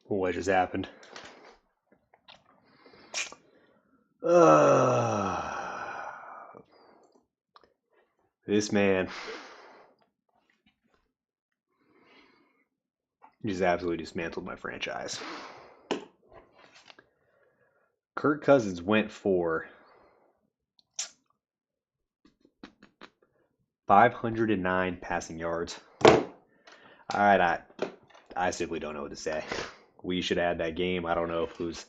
What just happened? Uh, this man just absolutely dismantled my franchise. Kirk Cousins went for 509 passing yards. All right, I simply don't know what to say. We should add that game. I don't know if it was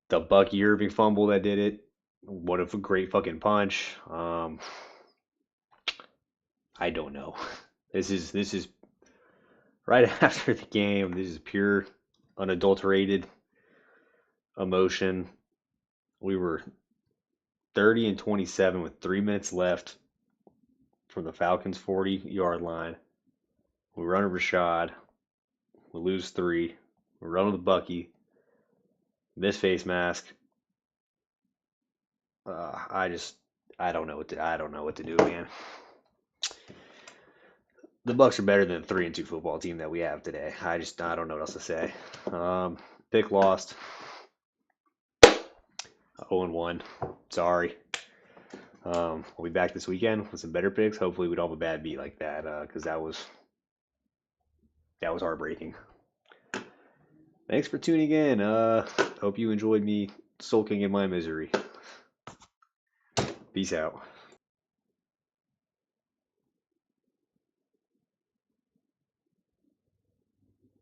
the Bucky Irving fumble that did it. What a great fucking punch. I don't know. This is right after the game. This is pure, unadulterated emotion. We were 30 and 27 with 3 minutes left from the Falcons' 40-yard line. We run a Rashad. We lose three. We run with Bucky. Miss face mask. I don't know what to do, man. The Bucks are better than the 3-2 football team that we have today. I don't know what else to say. Pick lost. 0-1. Sorry. We'll be back this weekend with some better picks. Hopefully we don't have a bad beat like that, because that was heartbreaking. Thanks for tuning in. Hope you enjoyed me sulking in my misery. Peace out.